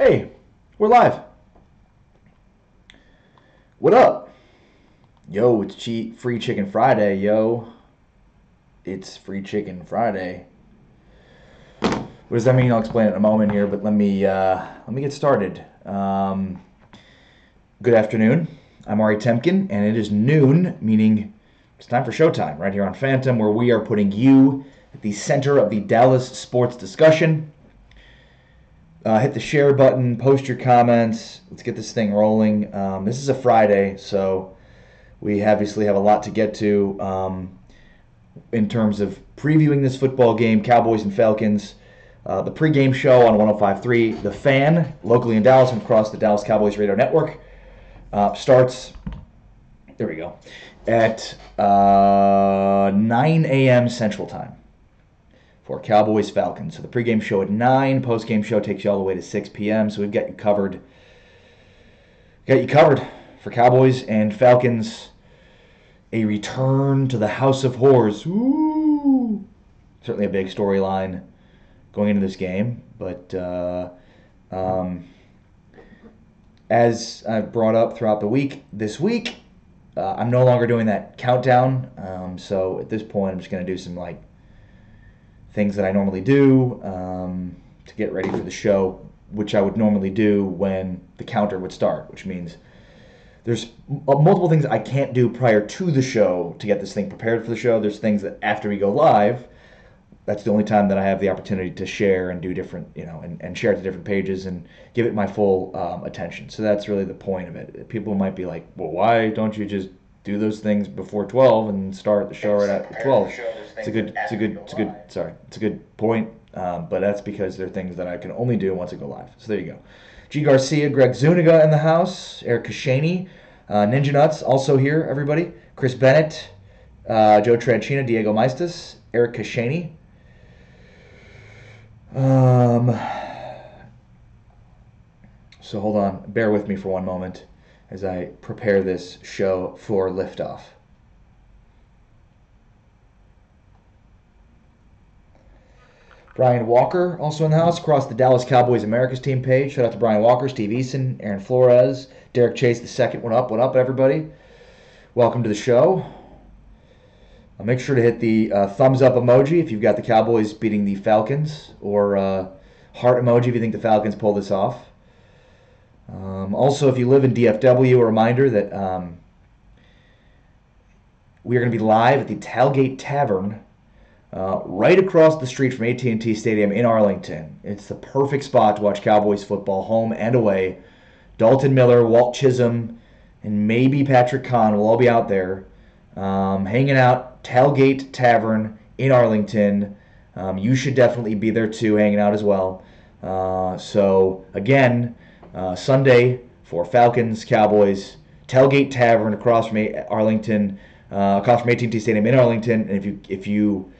Hey, we're live. What up? Yo, it's Free Chicken Friday, yo. It's Free Chicken Friday. What does that mean? I'll explain it in a moment here, but let me get started. Good afternoon. I'm Ari Temkin, and it is noon, meaning it's time for showtime right here on FANTOM, where we are putting you at the center of the Dallas sports discussion. Hit the share button, post your comments. Let's get this thing rolling. This is a Friday, so we obviously have a lot to get to in terms of previewing this football game, Cowboys and Falcons. The pregame show on 105.3, The Fan, locally in Dallas and across the Dallas Cowboys radio network, starts, there we go, at 9 a.m. Central Time for Cowboys Falcons. So the pregame show at 9, postgame show takes you all the way to 6 p.m. So we've got you covered. For Cowboys and Falcons. A return to the House of Horrors. Ooh. Certainly a big storyline going into this game. But as I've brought up throughout the week, this week, I'm no longer doing that countdown. So at this point, I'm just going to do some things that I normally do to get ready for the show, which I would normally do when the counter would start, which means there's multiple things I can't do prior to the show to get this thing prepared for the show. There's things that after we go live, that's the only time that I have the opportunity to share and do different, and share it to different pages and give it my full attention. So that's really the point of it. People might be like, well, why don't you just do those things before 12 and start the show right at 12? It's a good point, but that's because they're things that I can only do once I go live. So there you go. G. Garcia, Greg Zuniga in the house, Eric Kashani, Ninja Nuts also here, everybody. Chris Bennett, Joe Tranchina, Diego Maestas, Eric Kashani. So hold on, bear with me for one moment as I prepare this show for liftoff. Brian Walker, also in the house, across the Dallas Cowboys America's team page. Shout out to Brian Walker, Steve Eason, Aaron Flores, Derek Chase II. What up, everybody? Welcome to the show. Make sure to hit the thumbs up emoji if you've got the Cowboys beating the Falcons, or heart emoji if you think the Falcons pull this off. Also, if you live in DFW, a reminder that we are going to be live at the Tailgate Tavern right across the street from AT&T Stadium in Arlington. It's the perfect spot to watch Cowboys football, home and away. Dalton Miller, Walt Chisholm, and maybe Patrick Kahn will all be out there hanging out. Tailgate Tavern in Arlington. You should definitely be there too, hanging out as well. So again, Sunday for Falcons, Cowboys, Tailgate Tavern across from Arlington, across from AT&T Stadium in Arlington. And if you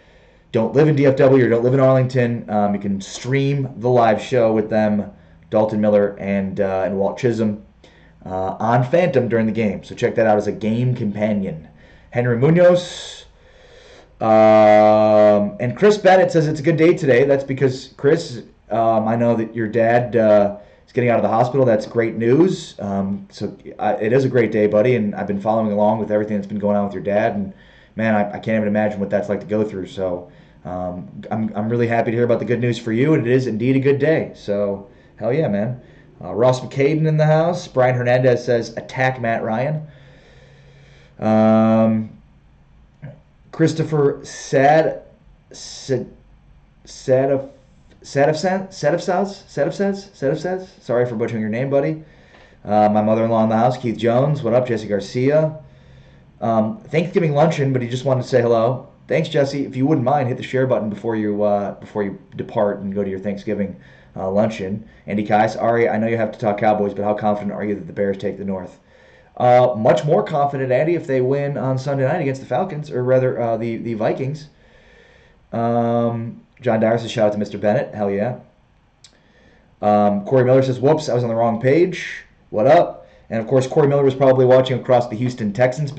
don't live in DFW or don't live in Arlington, you can stream the live show with them, Dalton Miller and Walt Chisholm, on FANTOM during the game. So check that out as a game companion. Henry Munoz and Chris Bennett says it's a good day today. That's because, Chris, I know that your dad is getting out of the hospital. That's great news. It is a great day, buddy, and I've been following along with everything that's been going on with your dad, and man, I can't even imagine what that's like to go through. So I'm really happy to hear about the good news for you, and it is indeed a good day. So hell yeah, man. Ross McCaden in the house. Brian Hernandez says, attack Matt Ryan. Christopher Sadafsads. Sorry for butchering your name, buddy. My mother-in-law in the house, Keith Jones. What up, Jesse Garcia? Thanksgiving luncheon, but he just wanted to say hello. Thanks, Jesse. If you wouldn't mind, hit the share button before you depart and go to your Thanksgiving luncheon. Andy Kais, Ari, I know you have to talk Cowboys, but how confident are you that the Bears take the North? Much more confident, Andy, if they win on Sunday night against the Falcons, or rather the Vikings. John Dyer says, shout out to Mr. Bennett. Hell yeah. Corey Miller says, whoops, I was on the wrong page. What up? And, of course, Corey Miller was probably watching across the Houston Cowboys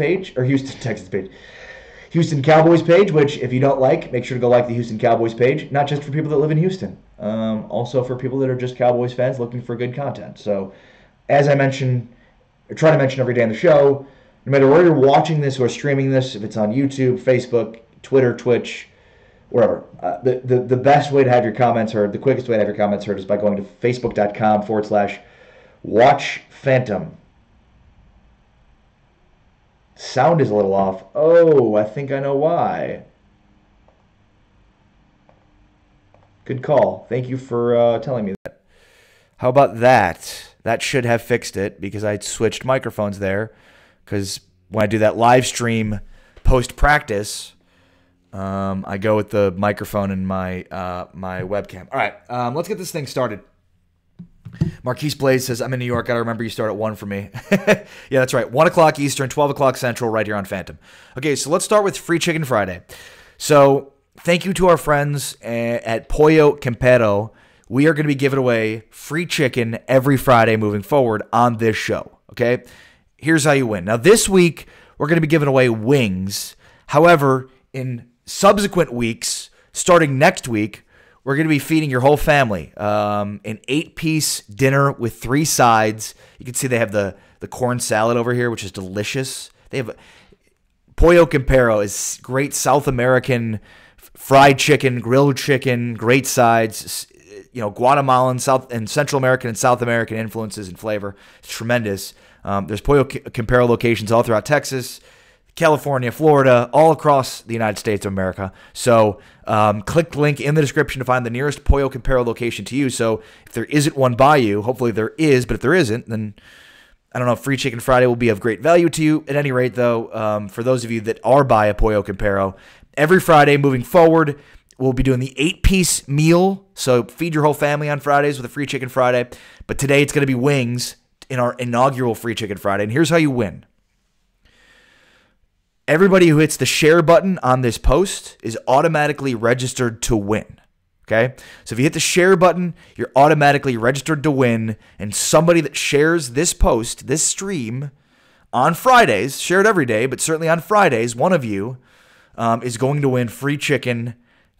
page, which, if you don't like, make sure to go like the Houston Cowboys page, not just for people that live in Houston. Also for people that are just Cowboys fans looking for good content. So, as I mentioned, I try to mention every day on the show, no matter where you're watching this or streaming this, if it's on YouTube, Facebook, Twitter, Twitch, wherever, the best way to have your comments heard, the quickest way to have your comments heard is by going to facebook.com/watch Phantom. Sound is a little off. Oh, I think I know why. Good call. Thank you for telling me that. How about that? That should have fixed it because I switched microphones there. Because when I do that live stream post-practice, I go with the microphone and my webcam. All right, let's get this thing started. Marquise Blaze says, I'm in New York. I remember you start at 1 for me. Yeah, that's right. 1 o'clock Eastern, 12 o'clock Central, right here on Phantom. Okay, so let's start with Free Chicken Friday. So thank you to our friends at Pollo Campero. We are going to be giving away free chicken every Friday moving forward on this show, okay? Here's how you win. Now, this week, we're going to be giving away wings. However, in subsequent weeks, starting next week, we're going to be feeding your whole family an 8-piece dinner with 3 sides. You can see they have the corn salad over here, which is delicious. They have Pollo Campero is great South American fried chicken, grilled chicken, great sides. You know, Guatemalan, South and Central American and South American influences and flavor. It's tremendous. There's Pollo Campero locations all throughout Texas, California, Florida, all across the United States of America. So click the link in the description to find the nearest Pollo Campero location to you. So if there isn't one by you, hopefully there is, but if there isn't, then I don't know if Free Chicken Friday will be of great value to you. At any rate, though, for those of you that are by a Pollo Campero, every Friday moving forward, we'll be doing the 8-piece meal. So feed your whole family on Fridays with a Free Chicken Friday. But today it's going to be wings in our inaugural Free Chicken Friday. And here's how you win. Everybody who hits the share button on this post is automatically registered to win. Okay? So if you hit the share button, you're automatically registered to win. And somebody that shares this post, this stream, on Fridays, share it every day, but certainly on Fridays, one of you is going to win free chicken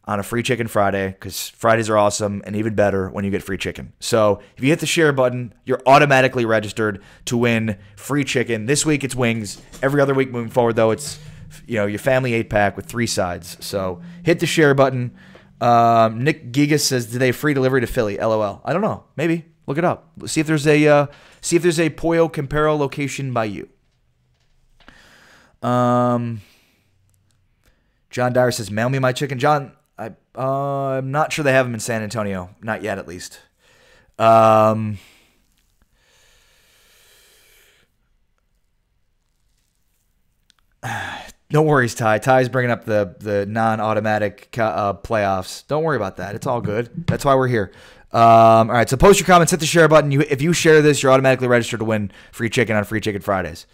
on a Free Chicken Friday, because Fridays are awesome and even better when you get free chicken. So if you hit the share button, you're automatically registered to win free chicken. This week it's wings. Every other week moving forward, though, it's your family 8-pack with 3 sides. So hit the share button. Nick Gigas says, "Do they have free delivery to Philly?" LOL. I don't know. Maybe look it up. See if there's a Pollo Campero location by you. John Dyer says, "Mail me my chicken." John, I'm not sure they have them in San Antonio. Not yet, at least. No worries, Ty. Ty's bringing up the non-automatic playoffs. Don't worry about that. It's all good. That's why we're here. All right, so post your comments, hit the share button. If you share this, you're automatically registered to win free chicken on Free Chicken Fridays.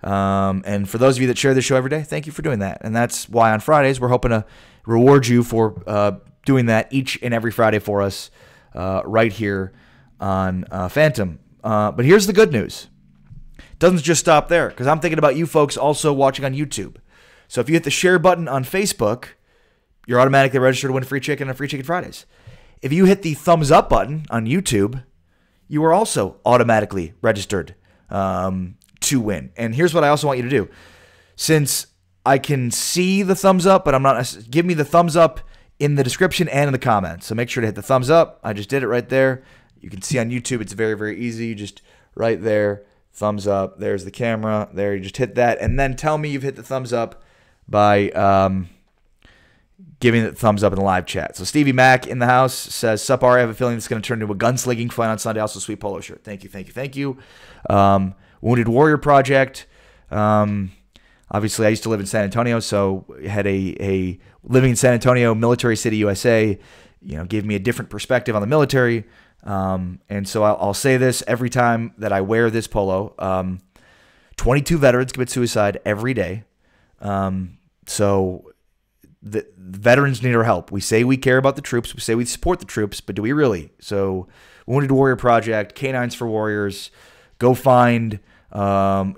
And for those of you that share this show every day, thank you for doing that. And that's why on Fridays, we're hoping to reward you for doing that each and every Friday for us right here on Phantom. But here's the good news. It doesn't just stop there, because I'm thinking about you folks also watching on YouTube. So if you hit the share button on Facebook, you're automatically registered to win free chicken on Free Chicken Fridays. If you hit the thumbs up button on YouTube, you are also automatically registered to win. And here's what I also want you to do. Since I can see the thumbs up, but I'm not, give me the thumbs up in the description and in the comments. So make sure to hit the thumbs up. I just did it right there. You can see on YouTube, it's very, very easy. You just right there, thumbs up. There's the camera. There, you just hit that. And then tell me you've hit the thumbs up by giving the thumbs up in the live chat. So Stevie Mack in the house says, "Sup, Ari, I have a feeling it's going to turn into a gunslinging fight on Sunday. Also, sweet polo shirt." Thank you, thank you, thank you. Wounded Warrior Project. Obviously, I used to live in San Antonio, so had a living in San Antonio, Military City, USA, gave me a different perspective on the military. And so I'll say this every time that I wear this polo. 22 veterans commit suicide every day. So the veterans need our help. We say we care about the troops. We say we support the troops, but do we really? So Wounded Warrior Project, Canines for Warriors, go find a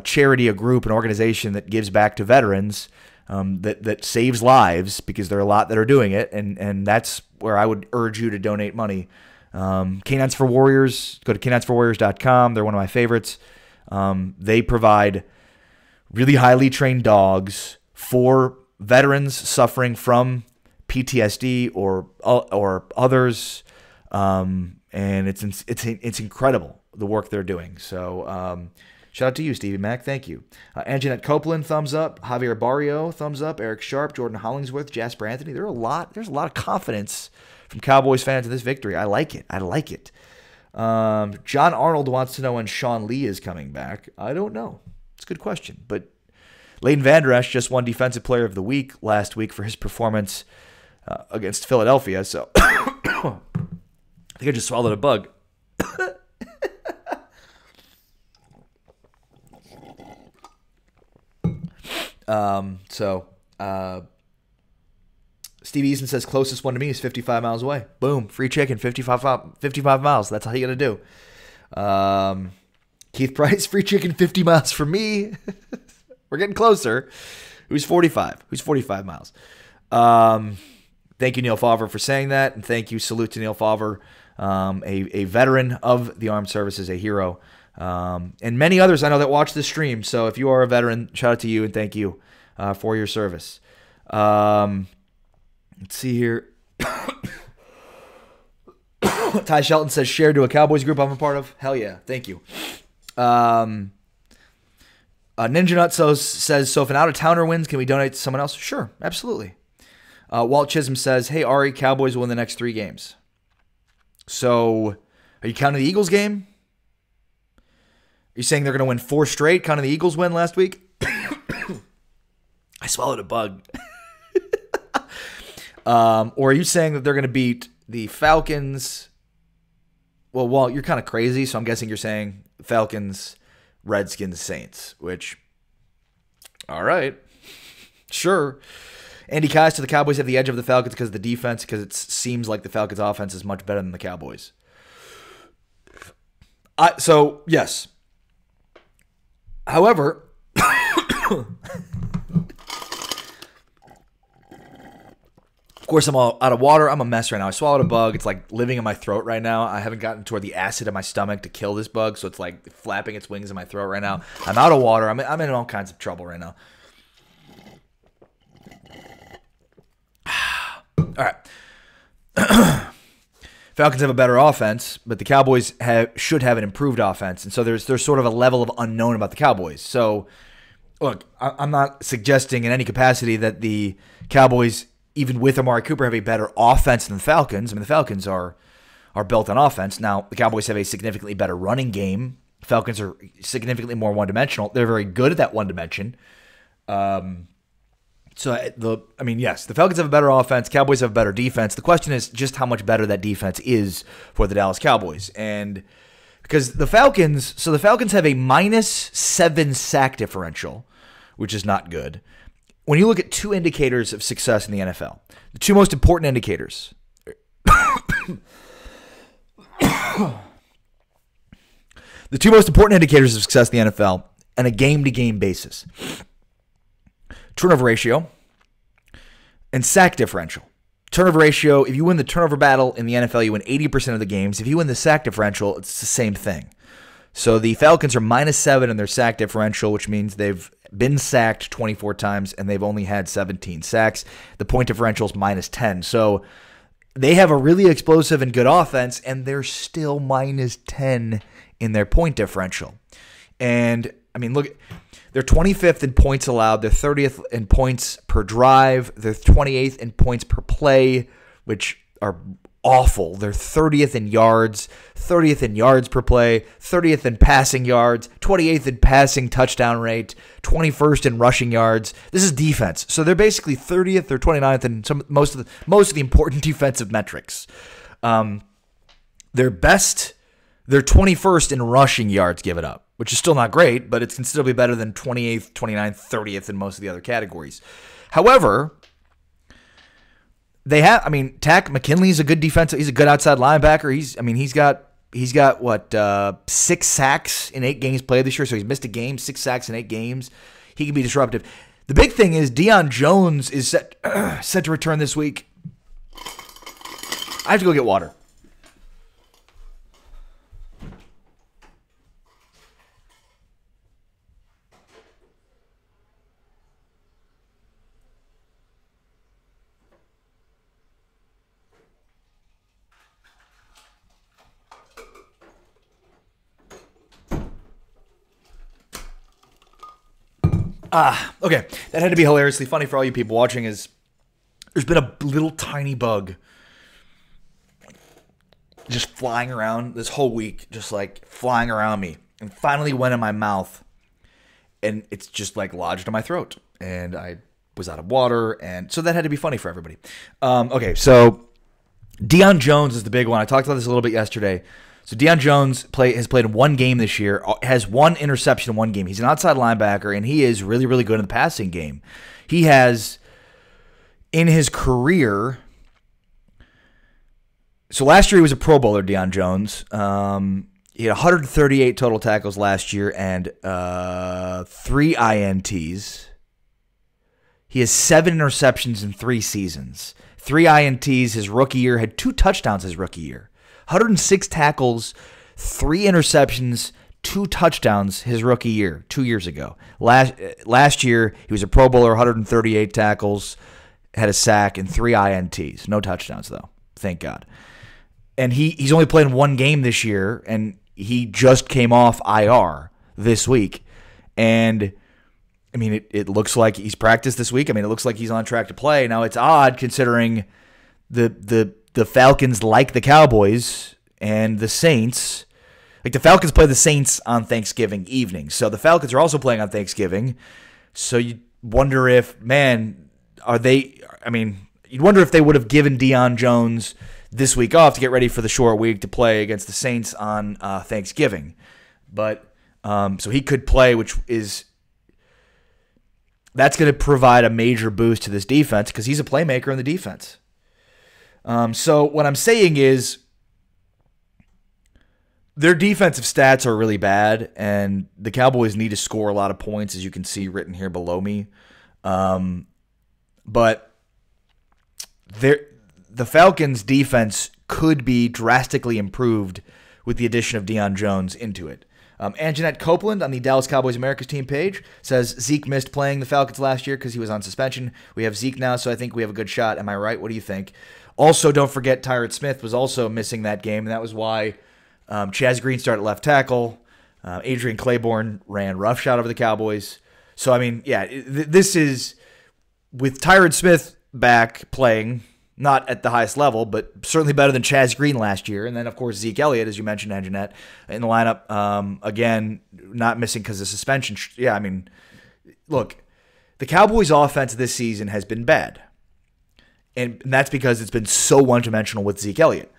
charity, a group, an organization that gives back to veterans. that saves lives, because there are a lot that are doing it, and that's where I would urge you to donate money. Canines for Warriors, go to caninesforwarriors.com. They're one of my favorites. They provide really highly trained dogs for veterans suffering from PTSD or others, and it's incredible the work they're doing. So shout out to you, Stevie Mac. Thank you. Anjanette Copeland, thumbs up. Javier Barrio, thumbs up. Eric Sharp, Jordan Hollingsworth, Jasper Anthony. There's a lot of confidence from Cowboys fans in this victory. I like it. John Arnold wants to know when Sean Lee is coming back. I don't know. It's a good question. But Leighton Vander Esch just won Defensive Player of the Week last week for his performance against Philadelphia. So I think I just swallowed a bug. Steve Eason says closest one to me is 55 miles away. Boom, free chicken, 55 miles. That's all you got to do. Keith Price, free chicken, 50 miles from me. We're getting closer. Who's 45? Who's 45 miles? Thank you, Neil Favre, for saying that, and thank you, salute to Neil Favre, a veteran of the armed services, a hero, and many others I know that watch this stream. So if you are a veteran, shout out to you and thank you for your service. Let's see here. Ty Shelton says, share to a Cowboys group I'm a part of. Hell yeah. Thank you. Ninja Nut says, so if an out-of-towner wins, can we donate to someone else? Sure, absolutely. Walt Chisholm says, hey, Ari, Cowboys will win the next 3 games. So are you counting the Eagles game? Are you saying they're going to win 4 straight, counting the Eagles win last week? I swallowed a bug. Or are you saying that they're going to beat the Falcons? Well, Walt, you're kind of crazy, so I'm guessing you're saying Falcons, Redskins, Saints, which, all right, sure. Andy Kais to the Cowboys have the edge of the Falcons because of the defense, because it seems like the Falcons' offense is much better than the Cowboys. So, yes. However, of course, I'm all out of water. I'm a mess right now. I swallowed a bug. It's like living in my throat right now. I haven't gotten toward the acid in my stomach to kill this bug, so it's like flapping its wings in my throat right now. I'm out of water. I'm in all kinds of trouble right now. All right. Falcons have a better offense, but the Cowboys should have an improved offense, and so there's sort of a level of unknown about the Cowboys. So, look, I'm not suggesting in any capacity that the Cowboys, even with Amari Cooper, have a better offense than the Falcons. I mean, the Falcons are built on offense. Now, the Cowboys have a significantly better running game. The Falcons are significantly more one-dimensional. They're very good at that one dimension. Yes, the Falcons have a better offense. Cowboys have a better defense. The question is just how much better that defense is for the Dallas Cowboys. And because the Falcons have a -7 sack differential, which is not good. When you look at 2 indicators of success in the NFL, the 2 most important indicators, the 2 most important indicators of success in the NFL on a game-to-game basis: turnover ratio and sack differential. Turnover ratio, if you win the turnover battle in the NFL, you win 80% of the games. If you win the sack differential, it's the same thing. So the Falcons are -7 in their sack differential, which means they've been sacked 24 times and they've only had 17 sacks. The point differential is -10. So they have a really explosive and good offense, and they're still -10 in their point differential. And, I mean, look, they're 25th in points allowed. They're 30th in points per drive. They're 28th in points per play, which are awful. They're 30th in yards, 30th in yards per play, 30th in passing yards, 28th in passing touchdown rate, 21st in rushing yards. This is defense. So they're basically 30th or 29th in most of the important defensive metrics. They're 21st in rushing yards given up, which is still not great, but it's considerably better than 28th, 29th, 30th in most of the other categories. However, Tack McKinley's a good defensive. He's a good outside linebacker. He's got what 6 sacks in 8 games played this year, so he's missed a game. 6 sacks in 8 games. He can be disruptive. The big thing is Deion Jones is set to return this week. I have to go get water. Okay. That had to be hilariously funny for all you people watching. Is there's been a little tiny bug just flying around this whole week, just like flying around me, and finally went in my mouth, and it's just like lodged in my throat, and I was out of water, and so that had to be funny for everybody. Okay, so Deion Jones is the big one. I talked about this a little bit yesterday. So Deion Jones has played in one game this year, has one interception in one game. He's an outside linebacker, and he is really, really good in the passing game. He has, in his career, so last year he was a Pro Bowler, Deion Jones. He had 138 total tackles last year and 3 INTs. He has 7 interceptions in 3 seasons. 3 INTs his rookie year, had 2 touchdowns his rookie year. 106 tackles, 3 interceptions, 2 touchdowns his rookie year, 2 years ago. Last year, he was a Pro Bowler, 138 tackles, had a sack, and 3 INTs. No touchdowns, though. Thank God. And he's only played in one game this year, and he just came off IR this week. And, I mean, it looks like he's practiced this week. I mean, it looks like he's on track to play. Now, it's odd considering the Falcons, like the Cowboys and the Saints, like the Falcons play the Saints on Thanksgiving evening. So the Falcons are also playing on Thanksgiving. So you wonder if, you'd wonder if they would have given Deion Jones this week off to get ready for the short week to play against the Saints on Thanksgiving. But so he could play, that's going to provide a major boost to this defense because he's a playmaker in the defense. So what I'm saying is their defensive stats are really bad, and the Cowboys need to score a lot of points, as you can see written here below me. But the Falcons' defense could be drastically improved with the addition of Deion Jones into it. Anjanette Copeland on the Dallas Cowboys America's team page says Zeke missed playing the Falcons last year because he was on suspension. We have Zeke now, so I think we have a good shot. Am I right? What do you think? Also, don't forget Tyrod Smith was also missing that game, and that was why Chaz Green started left tackle. Adrian Claiborne ran roughshod over the Cowboys. So, I mean, yeah, this is with Tyrod Smith back playing, not at the highest level, but certainly better than Chaz Green last year. And then, of course, Zeke Elliott, as you mentioned, Anjanette, in the lineup. Again, not missing because of suspension. Yeah, I mean, look, the Cowboys' offense this season has been bad. And that's because it's been so one-dimensional with Zeke Elliott.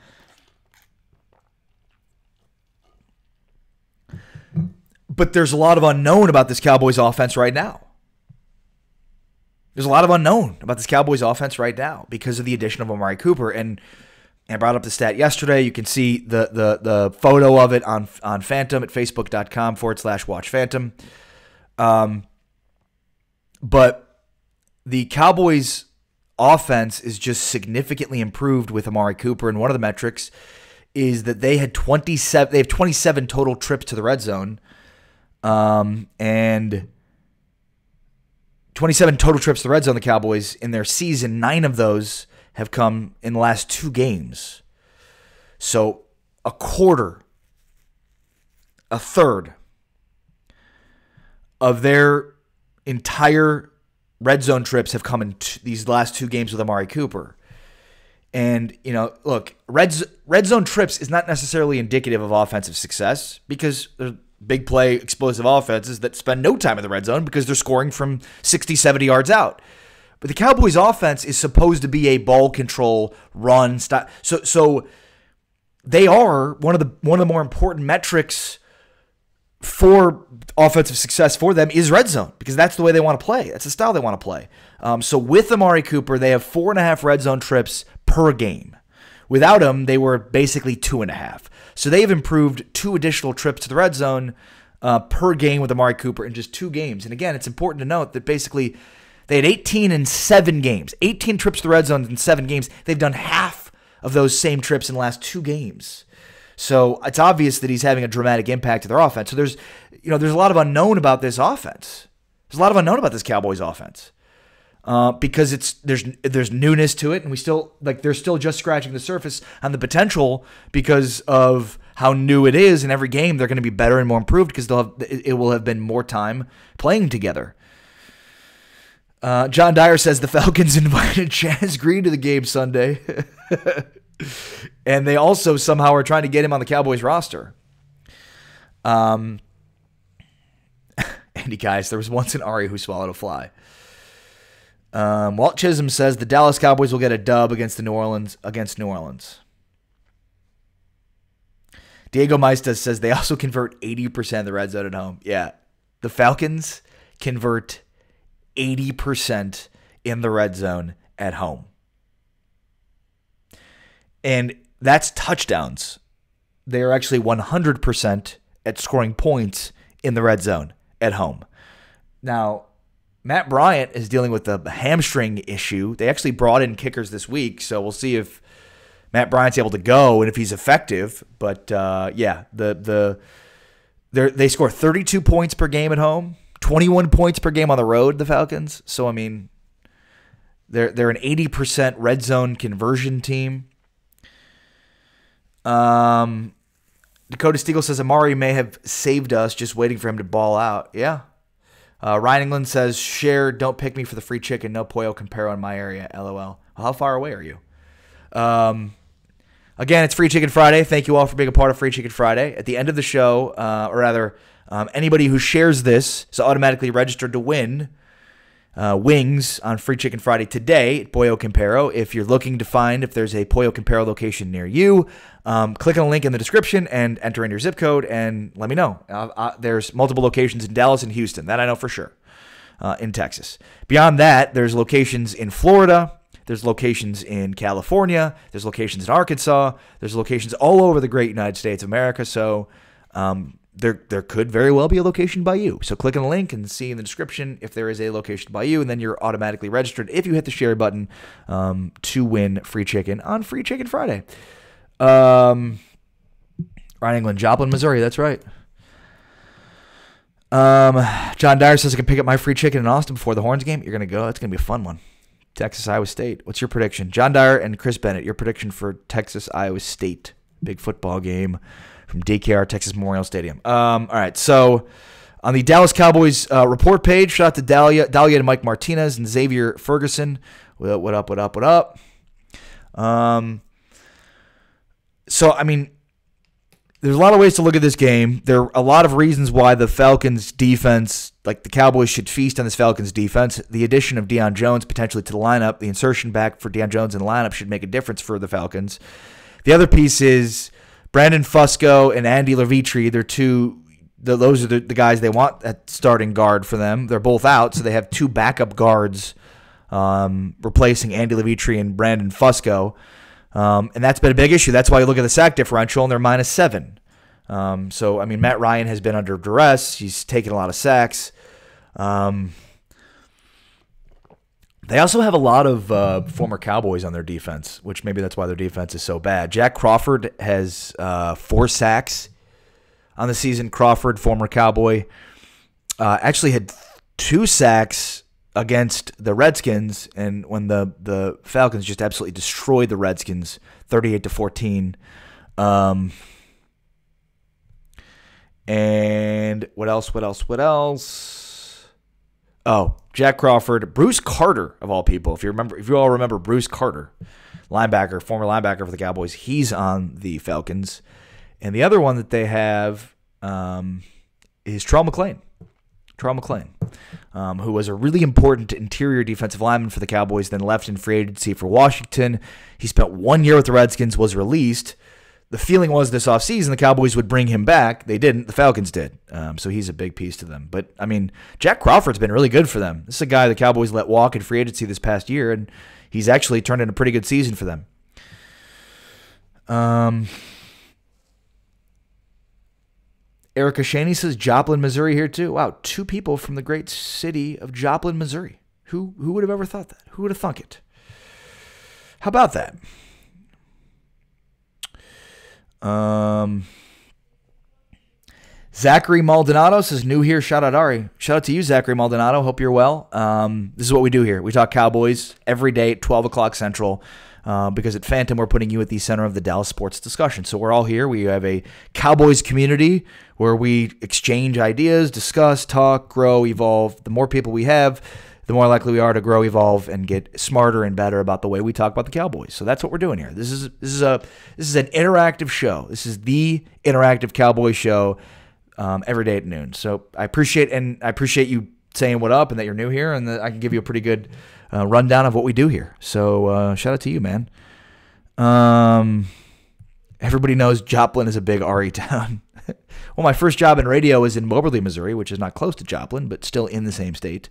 But there's a lot of unknown about this Cowboys offense right now. There's a lot of unknown about this Cowboys offense right now because of the addition of Amari Cooper. And I brought up the stat yesterday. You can see the photo of it on FANTOM at facebook.com/watchphantom. But the Cowboys offense is just significantly improved with Amari Cooper, and one of the metrics is that they have 27 total trips to the red zone, and 27 total trips to the red zone. The Cowboys in their season, 9 of those have come in the last 2 games. So a quarter, a third of their entire red zone trips have come in these last 2 games with Amari Cooper. And, look, red zone trips is not necessarily indicative of offensive success because there's big play, explosive offenses that spend no time in the red zone because they're scoring from 60, 70 yards out. But the Cowboys offense is supposed to be a ball control, run, stop. So they are one of the more important metrics for offensive success for them is red zone because that's the way they want to play. That's the style they want to play. So with Amari Cooper, they have 4.5 red zone trips per game. Without him, they were basically 2.5. So they've improved 2 additional trips to the red zone per game with Amari Cooper in just 2 games. And again, it's important to note that basically they had 18 in 7 games. 18 trips to the red zone in 7 games. They've done half of those same trips in the last 2 games. So it's obvious that he's having a dramatic impact to their offense. So there's a lot of unknown about this offense. There's a lot of unknown about this Cowboys offense. Because there's newness to it, and they're still just scratching the surface on the potential because of how new it is. In every game, they're going to be better and more improved because it will have been more time playing together. John Dyer says the Falcons invited Chaz Green to the game Sunday, and they also somehow are trying to get him on the Cowboys roster. Andy, guys, there was once an Ari who swallowed a fly. Walt Chisholm says the Dallas Cowboys will get a dub against New Orleans. Diego Maestas says they also convert 80% of the red zone at home. Yeah, the Falcons convert 80% in the red zone at home. And that's touchdowns. They are actually 100% at scoring points in the red zone at home. Now, Matt Bryant is dealing with a hamstring issue. They actually brought in kickers this week, so we'll see if Matt Bryant's able to go and if he's effective. But they score 32 points per game at home, 21 points per game on the road, the Falcons. So I mean, they're an 80% red zone conversion team. Dakota Stiegel says Amari may have saved us, just waiting for him to ball out. Yeah. Ryan England says, share, don't pick me for the free chicken. No Pollo Campero in my area. LOL. Well, how far away are you? Again, it's Free Chicken Friday. Thank you all for being a part of Free Chicken Friday. At the end of the show, anybody who shares this is automatically registered to win wings on Free Chicken Friday today at Pollo Campero. If you're looking to find if there's a Pollo Campero location near you, click on the link in the description and enter in your zip code and let me know. There's multiple locations in Dallas and Houston. That I know for sure. In Texas. Beyond that, there's locations in Florida. There's locations in California. There's locations in Arkansas. There's locations all over the great United States of America. So there could very well be a location by you. So click on the link and see in the description if there is a location by you, and then you're automatically registered if you hit the share button to win free chicken on Free Chicken Friday. Ryan England, Joplin, Missouri. That's right. John Dyer says I can pick up my free chicken in Austin before the Horns game. You're going to go? It's going to be a fun one. Texas, Iowa State. What's your prediction? John Dyer and Chris Bennett, your prediction for Texas, Iowa State. Big football game from DKR, Texas Memorial Stadium. All right, so on the Dallas Cowboys report page, shout out to Dahlia and Mike Martinez and Xavier Ferguson. What up? So, I mean, there's a lot of ways to look at this game. There are a lot of reasons why the Falcons defense, like the Cowboys, should feast on this Falcons defense. The addition of Deion Jones potentially to the lineup, the insertion back for Deion Jones in the lineup should make a difference for the Falcons. The other piece is Brandon Fusco and Andy Levitri. Those are the guys they want at starting guard for them. They're both out, so they have 2 backup guards replacing Andy Levitri and Brandon Fusco. And that's been a big issue. That's why you look at the sack differential, and they're -7. So, I mean, Matt Ryan has been under duress. He's taken a lot of sacks. They also have a lot of former Cowboys on their defense, which maybe that's why their defense is so bad. Jack Crawford has 4 sacks on the season. Crawford, former Cowboy, actually had 2 sacks against the Redskins, and when the Falcons just absolutely destroyed the Redskins 38-14. And what else? Oh, Jack Crawford, Bruce Carter of all people. If you all remember Bruce Carter, former linebacker for the Cowboys, he's on the Falcons. And the other one that they have is Terrell McClain. Who was a really important interior defensive lineman for the Cowboys, then left in free agency for Washington. He spent 1 year with the Redskins, was released. The feeling was this offseason the Cowboys would bring him back. They didn't. The Falcons did. So he's a big piece to them. But, I mean, Jack Crawford's been really good for them. This is a guy the Cowboys let walk in free agency this past year, and he's actually turned in a pretty good season for them. Erica Shaney says Joplin, Missouri here too. Wow, 2 people from the great city of Joplin, Missouri. Who would have ever thought that? Who would have thunk it? How about that? Zachary Maldonado says, new here. Shout out Ari. Shout out to you, Zachary Maldonado. Hope you're well. This is what we do here. We talk Cowboys every day at 12 o'clock Central because at FANTOM, we're putting you at the center of the Dallas sports discussion. So we're all here. We have a Cowboys community where we exchange ideas, discuss, talk, grow, evolve. The more people we have, the more likely we are to grow, evolve, and get smarter and better about the way we talk about the Cowboys. So that's what we're doing here. This is an interactive show. This is the interactive Cowboys show every day at noon. So I appreciate you saying what up and that you're new here, and that I can give you a pretty good rundown of what we do here. So shout out to you, man. Everybody knows Joplin is a big Ari town. Well, my first job in radio was in Moberly, Missouri, which is not close to Joplin, but still in the same state.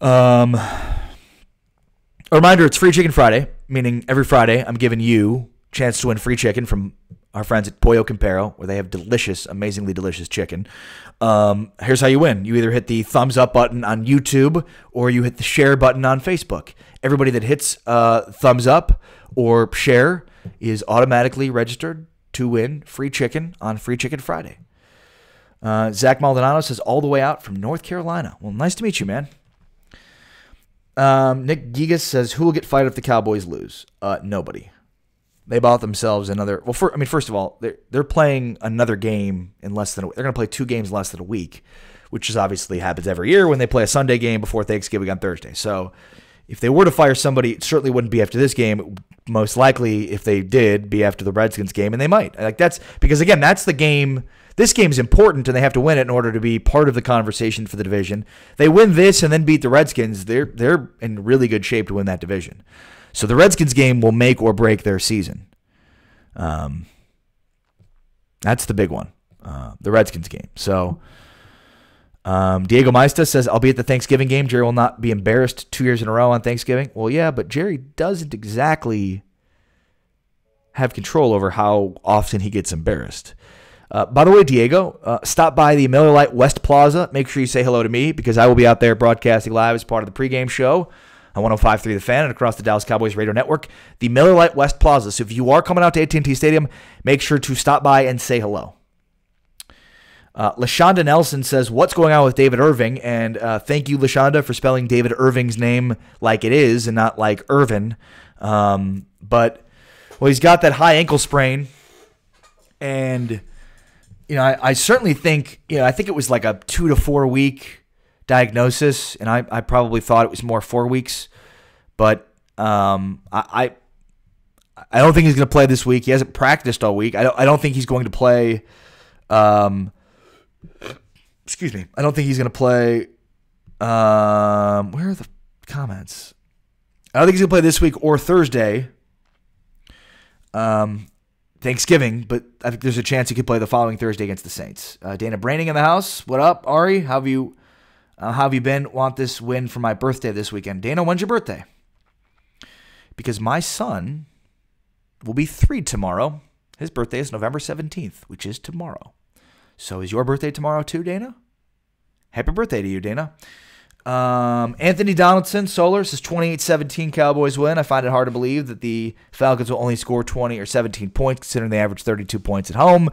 A reminder, it's Free Chicken Friday, meaning every Friday I'm giving you a chance to win free chicken from our friends at Pollo Campero, where they have delicious, amazingly delicious chicken. Here's how you win. You either hit the thumbs up button on YouTube or you hit the share button on Facebook. Everybody that hits thumbs up or share is automatically registered to win free chicken on Free Chicken Friday. Zach Maldonado says, all the way out from North Carolina. Well, nice to meet you, man. Nick Gigas says, who will get fired if the Cowboys lose? Nobody. They bought themselves another. Well, first of all, they're playing another game in less than. They're going to play 2 games in less than a week, which is obviously happens every year when they play a Sunday game before Thanksgiving on Thursday. So, if they were to fire somebody, it certainly wouldn't be after this game. It would most likely, if they did, be after the Redskins game, and they might. Like that's because again, that's the game. This game is important, and they have to win it in order to be part of the conversation for the division. They win this and then beat the Redskins. They're in really good shape to win that division. So the Redskins game will make or break their season. That's the big one, the Redskins game. So Diego Maesta says, I'll be at the Thanksgiving game. Jerry will not be embarrassed 2 years in a row on Thanksgiving. Well, yeah, but Jerry doesn't exactly have control over how often he gets embarrassed. By the way, Diego, stop by the Miller Lite West Plaza. Make sure you say hello to me because I will be out there broadcasting live as part of the pregame show on 105.3 The Fan and across the Dallas Cowboys radio network. The Miller Lite West Plaza. So if you are coming out to AT&T Stadium, make sure to stop by and say hello. LaShonda Nelson says, what's going on with David Irving? And thank you, LaShonda, for spelling David Irving's name like it is and not like Irvin. But he's got that high ankle sprain. And, I certainly think, I think it was like a 2 to 4 week diagnosis, and I probably thought it was more 4 weeks, but I don't think he's going to play this week. He hasn't practiced all week. I don't think he's going to play. Excuse me. I don't think he's going to play. Where are the comments? I don't think he's going to play this week or Thursday. Thanksgiving, but I think there's a chance he could play the following Thursday against the Saints. Dana Braining in the house. What up, Ari? How have you been? Want this win for my birthday this weekend. Dana, when's your birthday? Because my son will be 3 tomorrow. His birthday is November 17th, which is tomorrow. So is your birthday tomorrow too, Dana? Happy birthday to you, Dana. Anthony Donaldson, Solar, says 28-17 Cowboys win. I find it hard to believe that the Falcons will only score 20 or 17 points, considering they average 32 points at home.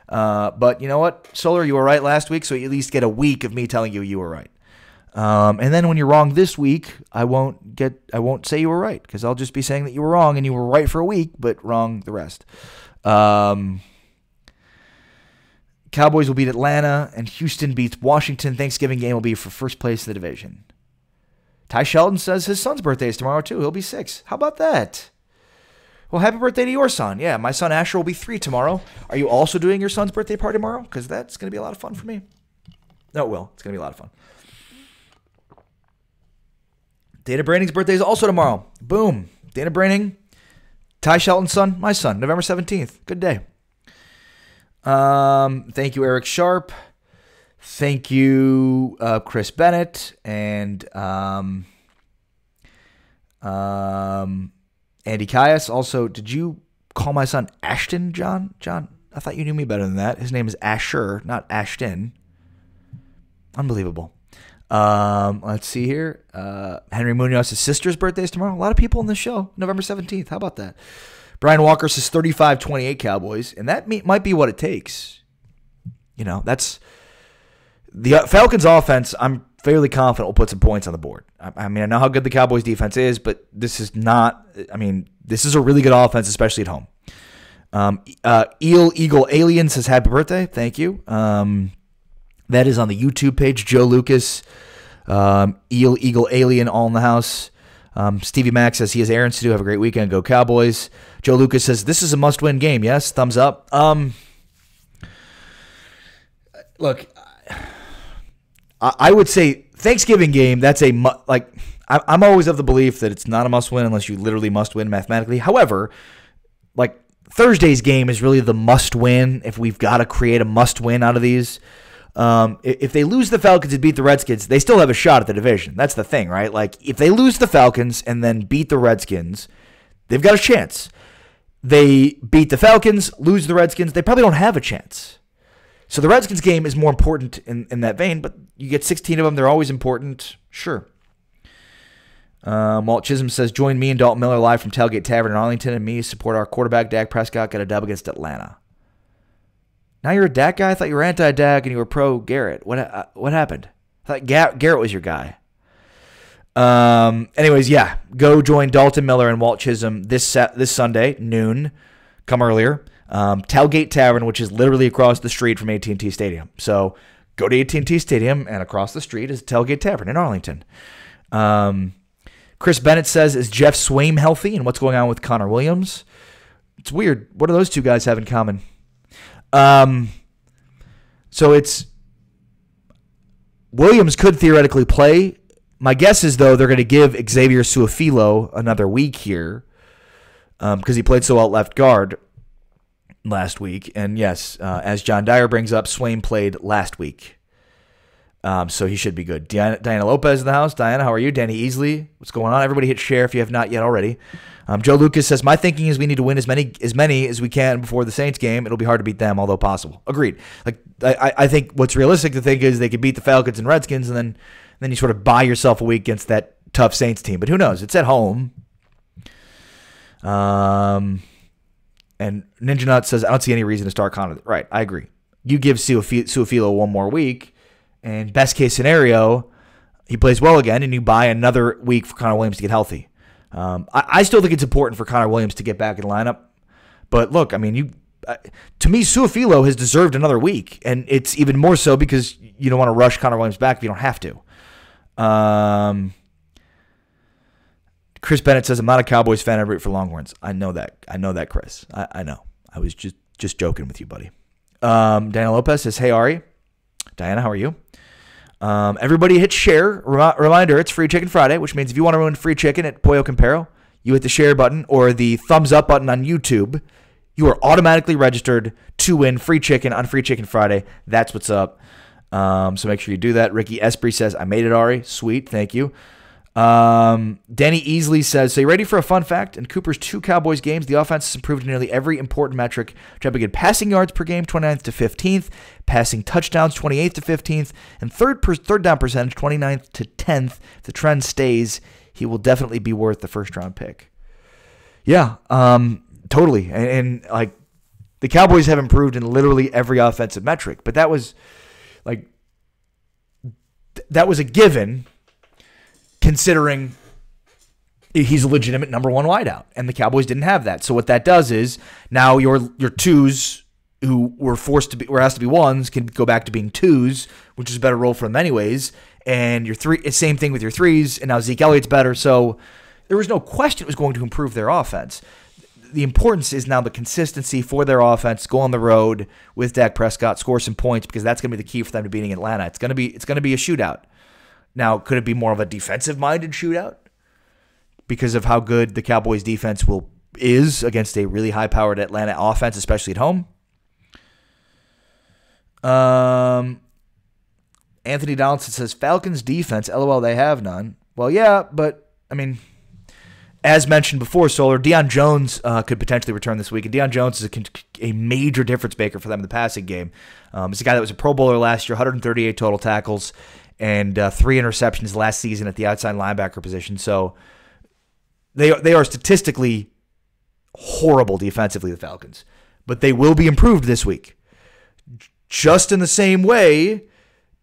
But you know what? Solar, you were right last week, so you at least get a week of me telling you were right. And then when you're wrong this week, I won't say you were right, because I'll just be saying that you were wrong and you were right for a week, but wrong the rest. Cowboys will beat Atlanta, and Houston beats Washington. Thanksgiving game will be for first place in the division. Ty Sheldon says his son's birthday is tomorrow, too. He'll be 6. How about that? Well, happy birthday to your son. Yeah, my son Asher will be 3 tomorrow. Are you also doing your son's birthday party tomorrow? Because that's going to be a lot of fun for me. No, it will. It's going to be a lot of fun. Dana Braining's birthday is also tomorrow. Boom. Dana Braining, Ty Shelton's son, my son, November 17th. Good day. Thank you, Eric Sharp. Thank you, Chris Bennett. And Andy Caius. Also, did you call my son Ashton, John? I thought you knew me better than that. His name is Asher, not Ashton. Unbelievable. Let's see here. Henry Munoz's sister's birthday is tomorrow. A lot of people in the show. November 17th. How about that? Brian Walker says 35-28 Cowboys, and that might be what it takes. You know, that's the Falcons offense. I'm fairly confident will put some points on the board. I mean, I know how good the Cowboys defense is, but this is not, I mean, this is a really good offense, especially at home. Eel Eagle Alien says happy birthday. Thank you. That is on the YouTube page. Joe Lucas, Eel Eagle Alien, all in the house. Stevie Mack says he has errands to do. Have a great weekend. Go Cowboys. Joe Lucas says this is a must-win game. Yes, thumbs up. Look, I would say Thanksgiving game, that's I'm always of the belief that it's not a must-win unless you literally must-win mathematically. However, like Thursday's game is really the must-win if we've got to create a must-win out of these. If they lose the Falcons and beat the Redskins, they still have a shot at the division. That's the thing, right? Like, if they lose the Falcons and then beat the Redskins, they've got a chance. They beat the Falcons, lose the Redskins, they probably don't have a chance. So the Redskins game is more important in that vein, but you get 16 of them. They're always important. Sure. Walt Chisholm says, join me and Dalton Miller live from Tailgate Tavern in Arlington and me support our quarterback, Dak Prescott, get a dub against Atlanta. Now you're a Dak guy? I thought you were anti-Dak and you were pro-Garrett. What happened? I thought Garrett was your guy. Anyways, yeah. Go join Dalton Miller and Walt Chisholm this Sunday, noon. Come earlier. Tailgate Tavern, which is literally across the street from AT&T Stadium. So go to AT&T Stadium, and across the street is Tailgate Tavern in Arlington. Chris Bennett says, is Jeff Swaim healthy, and what's going on with Connor Williams? It's weird. What do those two guys have in common? So it's Williams could theoretically play. My guess is, though, they're going to give Xavier Su'a-Filo another week here because he played so well at left guard last week. And yes, as John Dyer brings up, Swaim played last week. So he should be good. Diana Lopez in the house. Diana, how are you? Danny Easley, what's going on? Everybody hit share if you have not yet already. Joe Lucas says, my thinking is we need to win as many as we can before the Saints game. It'll be hard to beat them, although possible. Agreed. Like I think what's realistic to think is they could beat the Falcons and Redskins, and then you sort of buy yourself a week against that tough Saints team. But who knows? It's at home. And Ninja Nut says, I don't see any reason to start Connor. Right, I agree. You give Su'a-Filo one more week, and best case scenario, he plays well again, and you buy another week for Connor Williams to get healthy. I still think it's important for Connor Williams to get back in the lineup. But look, I mean, to me, Su'a-Filo has deserved another week, and it's even more so because you don't want to rush Connor Williams back if you don't have to. Chris Bennett says, I'm not a Cowboys fan. I root for Longhorns. I know that, Chris. I know. I was just joking with you, buddy. Diana Lopez says, hey, Ari. Diana, how are you? Everybody hit share. Reminder, it's Free Chicken Friday, which means if you want to win free chicken at Pollo Campero, you hit the share button or the thumbs up button on YouTube. You are automatically registered to win free chicken on Free Chicken Friday. That's what's up. So make sure you do that. Ricky Esprit says, I made it, Ari. Sweet. Thank you. Danny Easley says, so you ready for a fun fact? In Cooper's 2 Cowboys games, the offense has improved in nearly every important metric. Jumping in passing yards per game, 29th to 15th, passing touchdowns, 28th to 15th, and third down percentage, 29th to 10th. If the trend stays, he will definitely be worth the first-round pick. Yeah, totally. And like, the Cowboys have improved in literally every offensive metric, but that was a given, considering he's a legitimate number one wideout, and the Cowboys didn't have that. So what that does is now your twos who were asked to be ones can go back to being twos, which is a better role for them anyways. And your same thing with your threes, and now Zeke Elliott's better. So there was no question it was going to improve their offense. The importance is now the consistency for their offense. Go on the road with Dak Prescott, score some points, because that's going to be the key for them to beating Atlanta. It's going to be a shootout. Now, could it be more of a defensive-minded shootout because of how good the Cowboys' defense is against a really high-powered Atlanta offense, especially at home? Anthony Donaldson says, Falcons defense, LOL, they have none. Well, yeah, but, I mean, as mentioned before, Solar, Deion Jones could potentially return this week. And Deion Jones is a major difference maker for them in the passing game. He's a guy that was a Pro Bowler last year, 138 total tackles, and 3 interceptions last season at the outside linebacker position. So they are statistically horrible defensively, the Falcons. But they will be improved this week. Just in the same way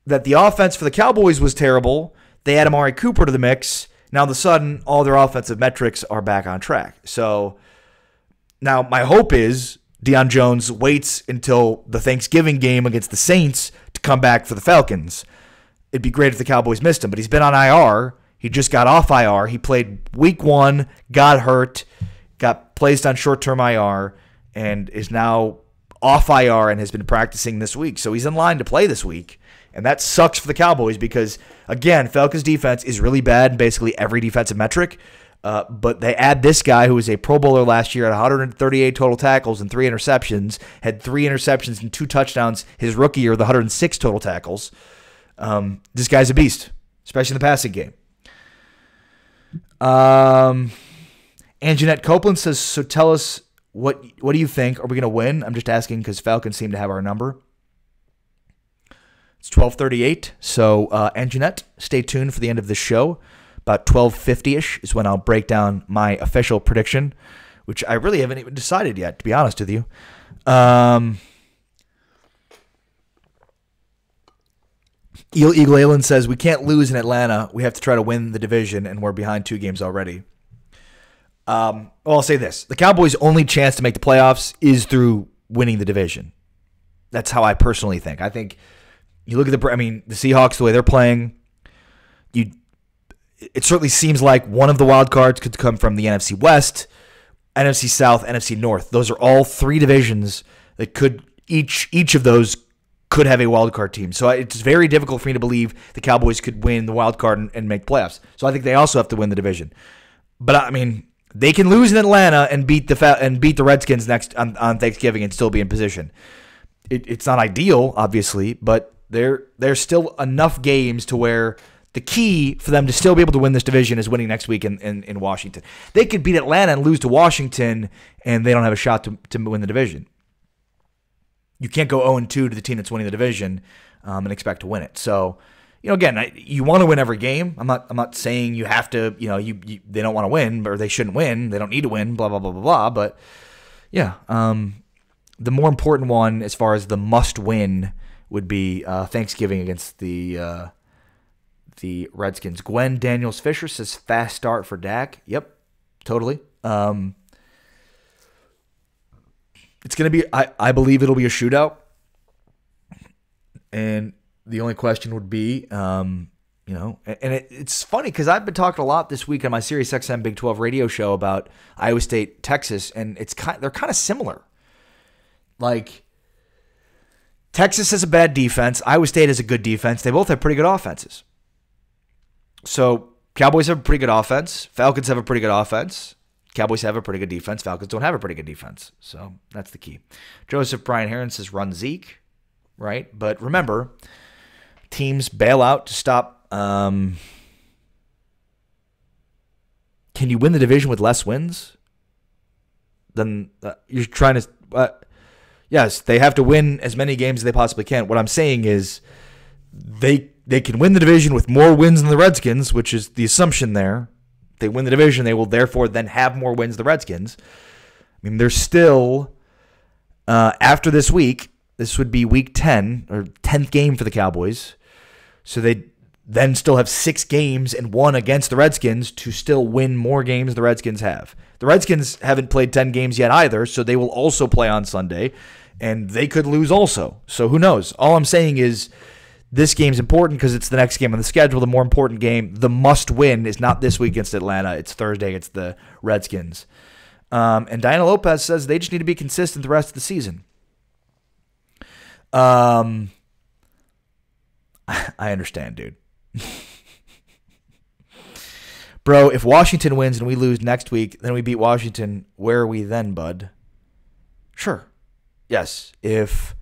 that the offense for the Cowboys was terrible, they add Amari Cooper to the mix. Now, all of a sudden, all their offensive metrics are back on track. So now my hope is Deion Jones waits until the Thanksgiving game against the Saints to come back for the Falcons. It'd be great if the Cowboys missed him, but he's been on IR. He just got off IR. He played week 1, got hurt, got placed on short-term IR, and is now off IR and has been practicing this week. So he's in line to play this week. And that sucks for the Cowboys because, again, Falcons' defense is really bad in basically every defensive metric. But they add this guy who was a Pro Bowler last year at 138 total tackles and 3 interceptions, had 3 interceptions and 2 touchdowns his rookie year, the 106 total tackles. This guy's a beast, especially in the passing game. Anjanette Copeland says, so tell us, what do you think? Are we going to win? I'm just asking because Falcons seem to have our number. It's 12:38, so Anjanette, stay tuned for the end of the show. About 12:50-ish is when I'll break down my official prediction, which I really haven't even decided yet, to be honest with you. Eagle Allen says, we can't lose in Atlanta. We have to try to win the division, and we're behind 2 games already. Well, I'll say this. The Cowboys' only chance to make the playoffs is through winning the division. That's how I personally think. I think you look at the Seahawks, the way they're playing, it certainly seems like one of the wild cards could come from the NFC West, NFC South, NFC North. Those are all 3 divisions that could each of those could have a wild card team. So it's very difficult for me to believe the Cowboys could win the wild card and make playoffs. So I think they also have to win the division. But I mean, they can lose in Atlanta and beat the Redskins next on Thanksgiving and still be in position. It's not ideal, obviously, but there's still enough games to where the key for them to still be able to win this division is winning next week in Washington. They could beat Atlanta and lose to Washington, and they don't have a shot to win the division. You can't go 0-2 to the team that's winning the division and expect to win it. So, again, you want to win every game. I'm not saying you have to. They don't want to win or they shouldn't win. They don't need to win. Blah blah blah blah blah. But yeah, the more important one as far as the must win would be Thanksgiving against the Redskins. Gwen Daniels Fisher says fast start for Dak. Yep, totally. It's going to be, I believe it'll be a shootout. And the only question would be, and it's funny because I've been talking a lot this week on my Sirius XM Big 12 radio show about Iowa State, Texas, and they're kind of similar. Like, Texas has a bad defense. Iowa State has a good defense. They both have pretty good offenses. So, Cowboys have a pretty good offense. Falcons have a pretty good offense. Cowboys have a pretty good defense. Falcons don't have a pretty good defense. So, that's the key. Joseph Brian Heron says run Zeke, right? But remember, teams bail out to stop. Can you win the division with less wins? Then you're trying to... yes, they have to win as many games as they possibly can. What I'm saying is they can win the division with more wins than the Redskins, which is the assumption there. If they win the division, they will therefore then have more wins than the Redskins. I mean, there's still, after this week, this would be week 10, or 10th game for the Cowboys. So they then still have 6 games and 1 against the Redskins to still win more games the Redskins have. The Redskins haven't played 10 games yet either, so they will also play on Sunday, and they could lose also. So who knows? All I'm saying is this game's important because it's the next game on the schedule, the more important game. The must-win is not this week against Atlanta. It's Thursday against the Redskins. And Diana Lopez says they just need to be consistent the rest of the season. I understand, dude. Bro, if Washington wins and we lose next week, then we beat Washington, where are we then, bud? Sure. Yes. If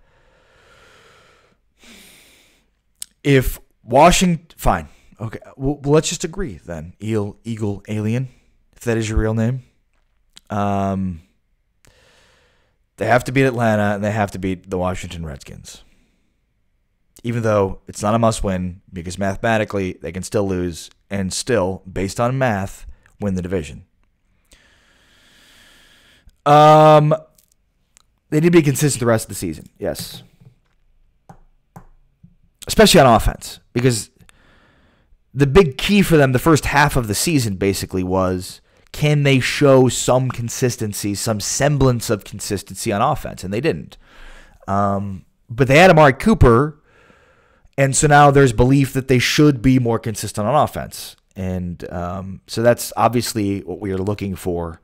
Washington... Fine. Okay. Well, let's just agree then, Eagle Alien. if that is your real name. They have to beat Atlanta, and they have to beat the Washington Redskins. Even though it's not a must-win, because mathematically they can still lose and still, based on math, win the division. They need to be consistent the rest of the season, yes. Especially on offense, because the big key for them the first half of the season basically was, can they show some consistency, some semblance of consistency on offense? And they didn't. But they had Amari Cooper, and so now there's belief that they should be more consistent on offense. And so that's obviously what we are looking for.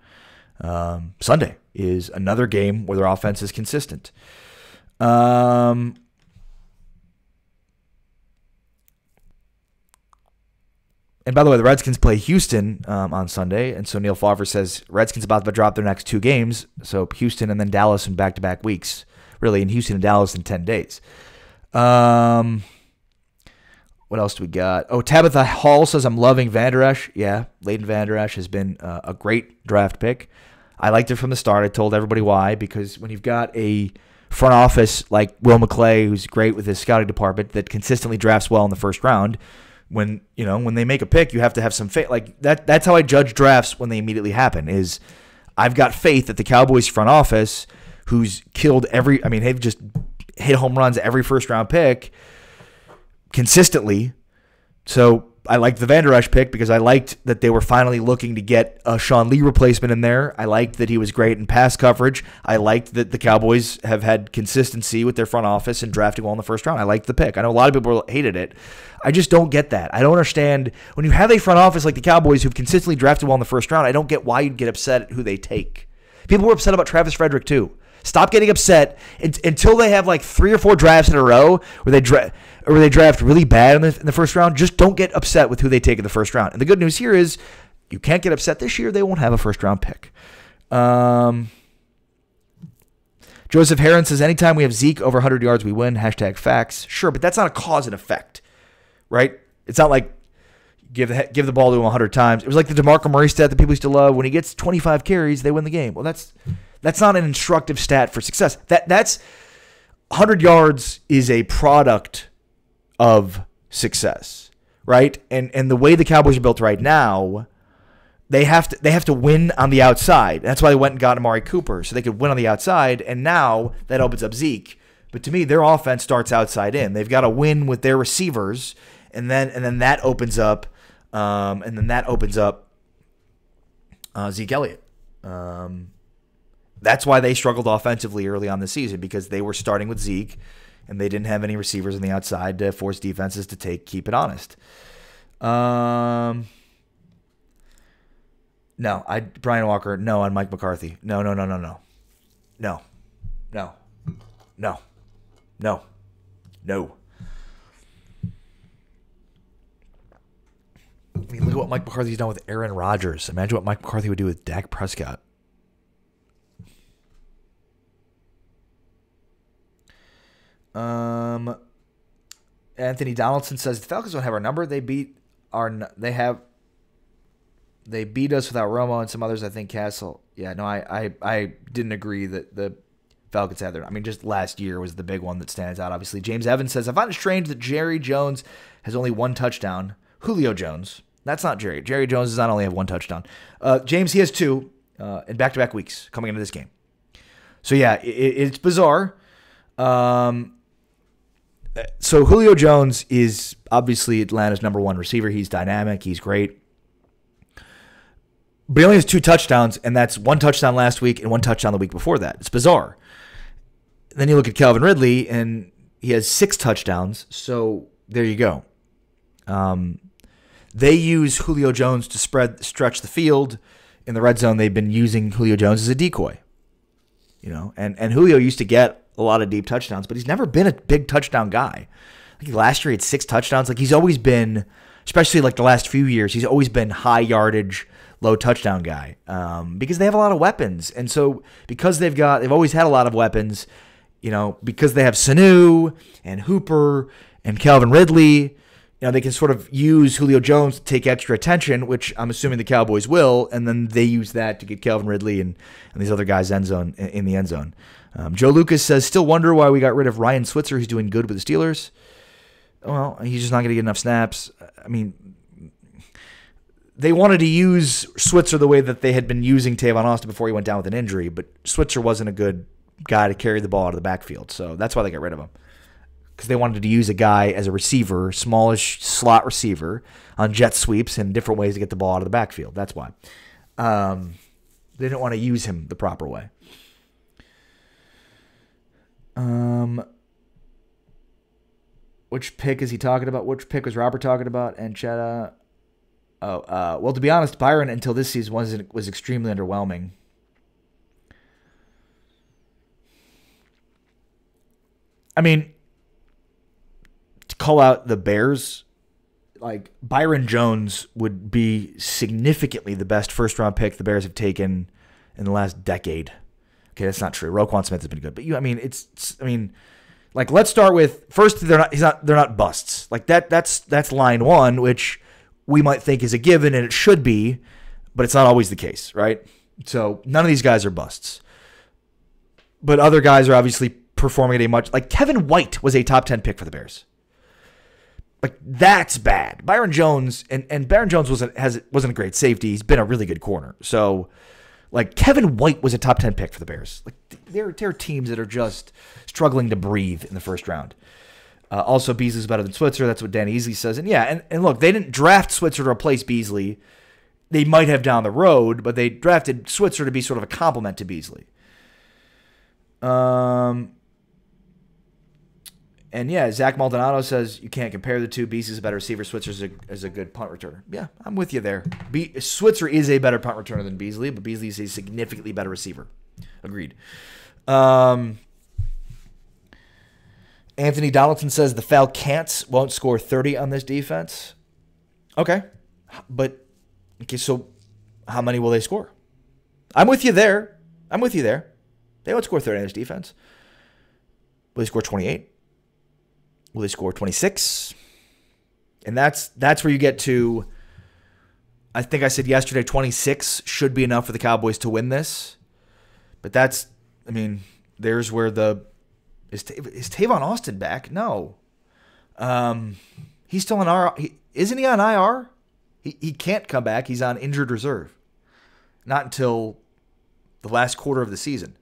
Sunday is another game where their offense is consistent. And by the way, the Redskins play Houston on Sunday, and so Neil Favre says Redskins about to drop their next 2 games, so Houston and then Dallas in back-to-back weeks, really, in Houston and Dallas in 10 days. What else do we got? Oh, Tabitha Hall says, I'm loving Van Der Esch. Yeah, Leighton Van Der Esch has been a great draft pick. I liked it from the start. I told everybody why, because when you've got a front office like Will McClay, who's great with his scouting department, that consistently drafts well in the first round, when they make a pick, you have to have some faith. Like that's how I judge drafts when they immediately happen. Is I've got faith that the Cowboys front office, who's killed they've just hit home runs every first round pick consistently. So I liked the Van Der Esch pick because I liked that they were finally looking to get a Sean Lee replacement in there. I liked that he was great in pass coverage. I liked that the Cowboys have had consistency with their front office and drafting well in the first round. I liked the pick. I know a lot of people hated it. I just don't get that. I don't understand. When you have a front office like the Cowboys who've consistently drafted well in the first round, I don't get why you'd get upset at who they take. People were upset about Travis Frederick too. Stop getting upset until they have like 3 or 4 drafts in a row where they draft really bad in the first round. Just don't get upset with who they take in the first round. And the good news here is you can't get upset this year. They won't have a first-round pick. Joseph Heron says, anytime we have Zeke over 100 yards, we win. # facts. Sure, but that's not a cause and effect, right? It's not like give the ball to him 100 times. It was like the DeMarco Murray stat that people used to love. When he gets 25 carries, they win the game. Well, that's not an instructive stat for success. That's 100 yards is a product of success, right? And the way the Cowboys are built right now, they have to win on the outside. That's why they went and got Amari Cooper, so they could win on the outside, and now that opens up Zeke. But to me, their offense starts outside in. They've got to win with their receivers, and then that opens up Zeke Elliott. That's why they struggled offensively early on the season, because they were starting with Zeke, and they didn't have any receivers on the outside to force defenses to keep it honest. Brian Walker, no on Mike McCarthy. No. I mean, look at what Mike McCarthy's done with Aaron Rodgers. Imagine what Mike McCarthy would do with Dak Prescott. Anthony Donaldson says the Falcons don't have our number. They beat us without Romo and some others. I think Castle. Yeah, no, I didn't agree that the Falcons had their. I mean, just last year was the big one that stands out. Obviously, James Evans says I find it strange that Jerry Jones has only 1 touchdown. Julio Jones. That's not Jerry. Jerry Jones does not only have 1 touchdown. James, he has 2 in back-to-back weeks coming into this game. So yeah, it's bizarre. So Julio Jones is obviously Atlanta's number 1 receiver. He's dynamic. He's great. But he only has 2 touchdowns, and that's 1 touchdown last week and 1 touchdown the week before that. It's bizarre. Then you look at Calvin Ridley, and he has 6 touchdowns. So there you go. They use Julio Jones to stretch the field. In the red zone, they've been using Julio Jones as a decoy. And Julio used to get a lot of deep touchdowns, but he's never been a big touchdown guy. Like last year, he had 6 touchdowns. Like he's always been, especially like the last few years, he's always been high yardage, low touchdown guy because they have a lot of weapons. And so because they've always had a lot of weapons, because they have Sanu and Hooper and Calvin Ridley, they can sort of use Julio Jones to take extra attention, which I'm assuming the Cowboys will, and then they use that to get Calvin Ridley and these other guys in the end zone. Joe Lucas says, still wonder why we got rid of Ryan Switzer. He's doing good with the Steelers. Well, he's just not going to get enough snaps. I mean, they wanted to use Switzer the way that they had been using Tavon Austin before he went down with an injury, but Switzer wasn't a good guy to carry the ball out of the backfield, so that's why they got rid of him. Because they wanted to use a guy as a receiver, smallish slot receiver, on jet sweeps and different ways to get the ball out of the backfield. That's why. They didn't want to use him the proper way. Which pick is he talking about? Which pick was Robert talking about? And Chetta. Well, to be honest, Byron until this season was extremely underwhelming. I mean, to call out the Bears, like Byron Jones would be significantly the best first-round pick the Bears have taken in the last decade. Okay, that's not true. Roquan Smith has been good, but like let's start with first. They're not busts. Like that's line one, which we might think is a given, and it should be, but it's not always the case, right? So none of these guys are busts. But other guys are obviously performing at a much... Like Kevin White was a top 10 pick for the Bears. Like, that's bad. Byron Jones, and Byron Jones wasn't a great safety. He's been a really good corner. So, like, Kevin White was a top 10 pick for the Bears. Like, there are teams that are just struggling to breathe in the first round. Also, Beasley's better than Switzer. That's what Danny Easley says. And yeah, and look, they didn't draft Switzer to replace Beasley. They might have down the road, but they drafted Switzer to be sort of a complement to Beasley. And yeah, Zach Maldonado says you can't compare the two. Beasley's a better receiver. Switzer is a good punt returner. Yeah, I'm with you there. Switzer is a better punt returner than Beasley, but Beasley is a significantly better receiver. Agreed. Anthony Donaldson says the Falcons won't score 30 on this defense. Okay. So how many will they score? I'm with you there. They won't score 30 on this defense. Will they score 28? Will they score 26? And that's where you get to, I think I said yesterday, 26 should be enough for the Cowboys to win this. But there's where is Tavon Austin back? No. He's still on IR. Isn't he on IR? He can't come back. He's on injured reserve. Not until the last quarter of the season.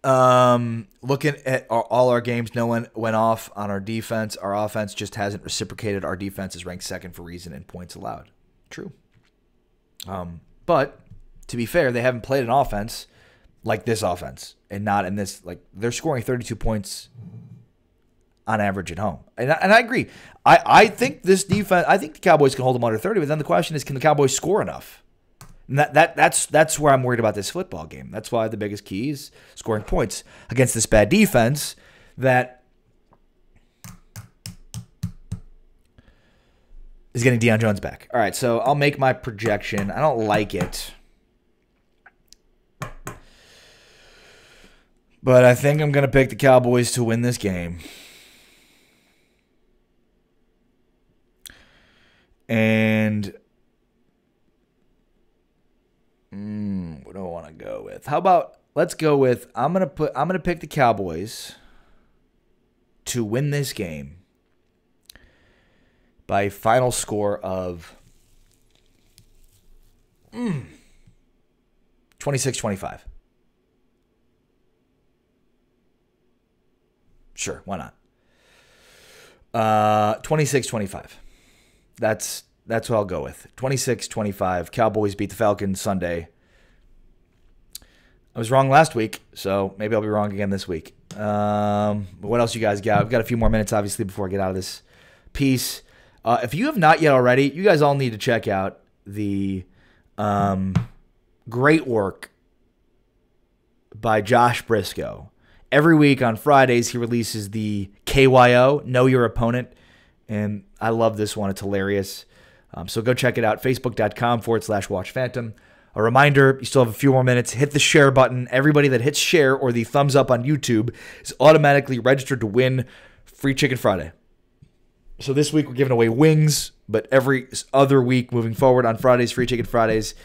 Looking at all our games, no one went off on our defense. Our offense just hasn't reciprocated. Our defense is ranked second for reason and points allowed. True. But to be fair, they haven't played an offense like this offense, and not in this. Like, they're scoring 32 points on average at home, and I agree. I think this defense. I think the Cowboys can hold them under 30. But then the question is, can the Cowboys score enough? And that's where I'm worried about this football game. That's why the biggest key is scoring points against this bad defense that is getting Deion Jones back. All right, so I'll make my projection. I don't like it, but I think I'm going to pick the Cowboys to win this game. And what do I want to go with? How about let's go with I'm gonna pick the Cowboys to win this game by a final score of 26-25. Sure, why not? 26-25. That's what I'll go with. 26-25. Cowboys beat the Falcons Sunday. I was wrong last week, so maybe I'll be wrong again this week. What else you guys got? I've got a few more minutes, obviously, before I get out of this piece. If you have not yet already, you guys all need to check out the great work by Josh Briscoe. Every week on Fridays, he releases the KYO, Know Your Opponent, and I love this one. It's hilarious. So go check it out, facebook.com/WatchPhantom. A reminder, you still have a few more minutes. Hit the share button. Everybody that hits share or the thumbs up on YouTube is automatically registered to win Free Chicken Friday. So this week we're giving away wings, but every other week moving forward on Fridays, Free Chicken Fridays,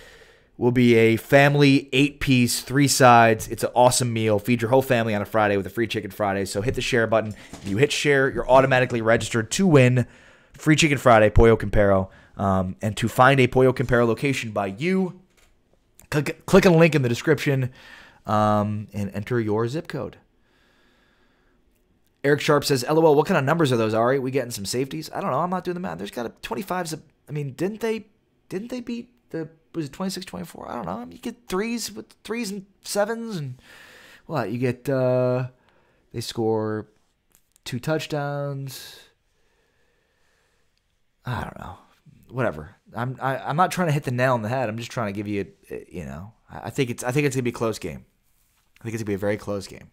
will be a family 8-piece, 3 sides. It's an awesome meal. Feed your whole family on a Friday with a Free Chicken Friday. So hit the share button. If you hit share, you're automatically registered to win Free Chicken Friday, Pollo Campero. And to find a Pollo Campero location by you, click on the link in the description and enter your zip code. Eric Sharp says, LOL, what kind of numbers are those, Ari? We getting some safeties? I don't know. I'm not doing the math. There's got a 25s. I mean, didn't they beat was it 26, 24? I don't know. I mean, you get 3s with 3s and 7s and what? You get, they score 2 touchdowns. I don't know. Whatever. I'm not trying to hit the nail on the head. I'm just trying to give you, I think it's gonna be a close game. I think it's gonna be a very close game.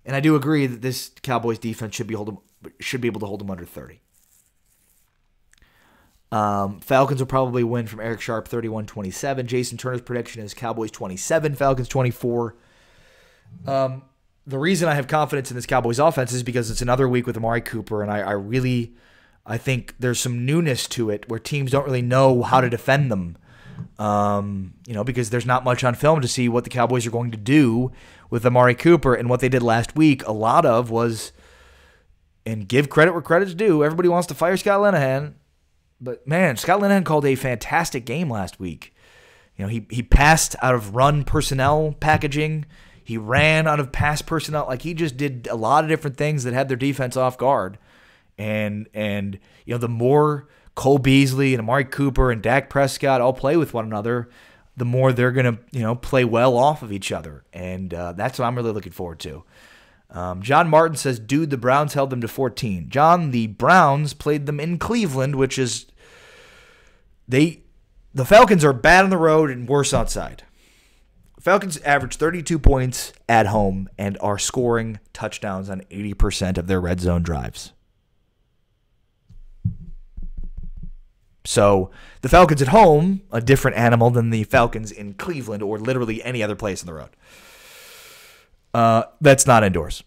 And I do agree that this Cowboys defense should be able to hold them under 30. Falcons will probably win from Eric Sharp 31-27. Jason Turner's prediction is Cowboys 27, Falcons 24. The reason I have confidence in this Cowboys offense is because it's another week with Amari Cooper, and I think there's some newness to it where teams don't really know how to defend them. Because there's not much on film to see what the Cowboys are going to do with Amari Cooper. And what they did last week, a lot of was, and give credit where credit's due, everybody wants to fire Scott Linehan. But, man, Scott Linehan called a fantastic game last week. He passed out of run personnel packaging. He ran out of pass personnel. Like, he just did a lot of different things that had their defense off guard. And the more Cole Beasley and Amari Cooper and Dak Prescott all play with one another, the more they're going to, play well off of each other. And that's what I'm really looking forward to. John Martin says, dude, the Browns held them to 14. John, the Browns played them in Cleveland, which is the Falcons are bad on the road and worse outside. Falcons average 32 points at home and are scoring touchdowns on 80% of their red zone drives. So the Falcons at home, a different animal than the Falcons in Cleveland or literally any other place on the road. That's not indoors.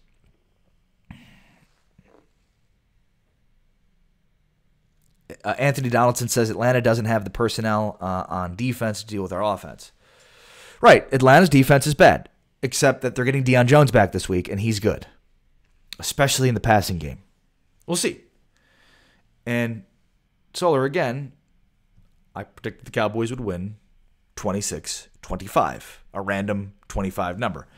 Anthony Donaldson says Atlanta doesn't have the personnel on defense to deal with our offense. Right, Atlanta's defense is bad, except that they're getting Deion Jones back this week, and he's good, especially in the passing game. We'll see. And Solar, again, I predicted the Cowboys would win 26-25, a random 25 number.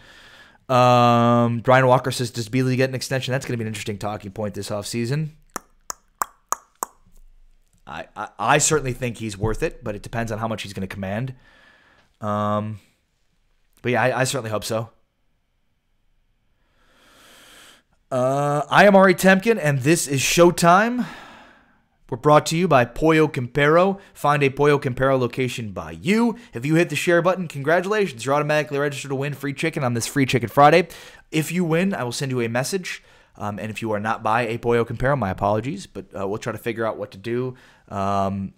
Brian Walker says, does Beasley get an extension? That's going to be an interesting talking point this offseason. I certainly think he's worth it, but it depends on how much he's going to command. But yeah, I certainly hope so. I am Ari Temkin, and this is Showtime. We're brought to you by Pollo Campero. Find a Pollo Campero location by you. If you hit the share button, congratulations. You're automatically registered to win free chicken on this Free Chicken Friday. If you win, I will send you a message. And if you are not by a Pollo Campero, my apologies, but we'll try to figure out what to do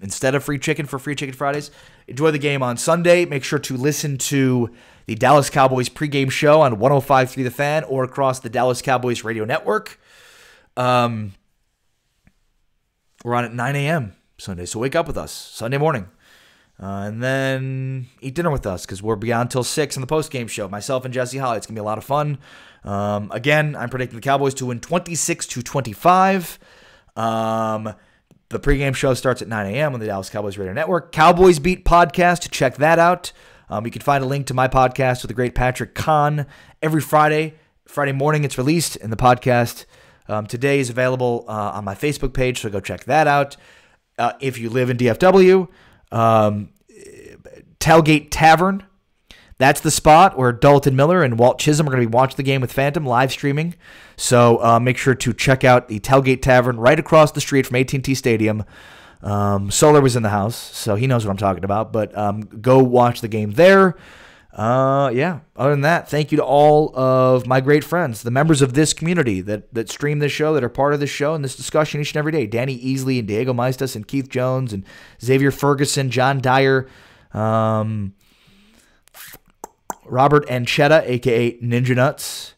instead of free chicken for Free Chicken Fridays. Enjoy the game on Sunday. Make sure to listen to the Dallas Cowboys pregame show on 105.3 The Fan or across the Dallas Cowboys radio network. We're on at 9 a.m. Sunday, so wake up with us Sunday morning. And then eat dinner with us because we're beyond till 6 on the postgame show. Myself and Jesse Holly. It's going to be a lot of fun. Again, I'm predicting the Cowboys to win 26-25. The pregame show starts at 9 a.m. on the Dallas Cowboys Radio Network. Cowboys Beat podcast. Check that out. You can find a link to my podcast with the great Patrick Kahn every Friday. Friday morning it's released, and the podcast today is available on my Facebook page, so go check that out. If you live in DFW, Tailgate Tavern, that's the spot where Dalton Miller and Walt Chisholm are going to be watching the game with FANTOM live streaming. So make sure to check out the Tailgate Tavern right across the street from AT&T Stadium. Solar was in the house, so he knows what I'm talking about. But go watch the game there. Other than that, thank you to all of my great friends, the members of this community that stream this show, that are part of this show and this discussion each and every day. Danny Easley and Diego Maestas and Keith Jones and Xavier Ferguson, John Dyer, Robert Anchetta, a.k.a. Ninja Nuts.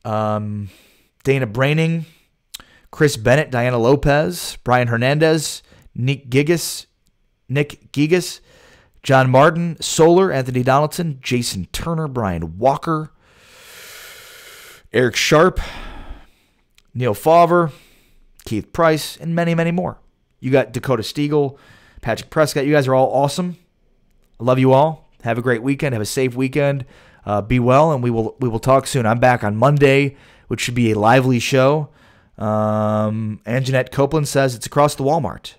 Dana Braining. Chris Bennett, Diana Lopez. Brian Hernandez. Nick Gigas. John Martin. Solar, Anthony Donaldson. Jason Turner. Brian Walker. Eric Sharp. Neil Favre. Keith Price. And many, many more. You got Dakota Stiegel. Patrick Prescott. You guys are all awesome. I love you all. Have a great weekend. Have a safe weekend. Be well, and we will talk soon. I'm back on Monday, which should be a lively show. Anjanette Copeland says it's across the Walmart.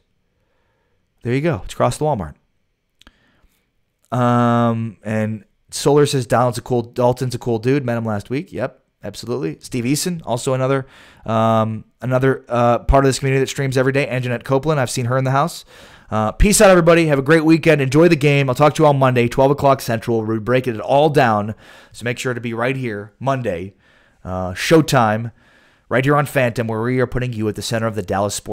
There you go. It's across the Walmart. And Solar says Dalton's a cool dude. Met him last week. Yep, absolutely. Steve Eason, also another part of this community that streams every day. Anjanette Copeland, I've seen her in the house. Peace out, everybody. Have a great weekend. Enjoy the game. I'll talk to you on Monday, 12 o'clock Central. We're breaking it all down. So make sure to be right here Monday, showtime, right here on Phantom, where we are putting you at the center of the Dallas sports.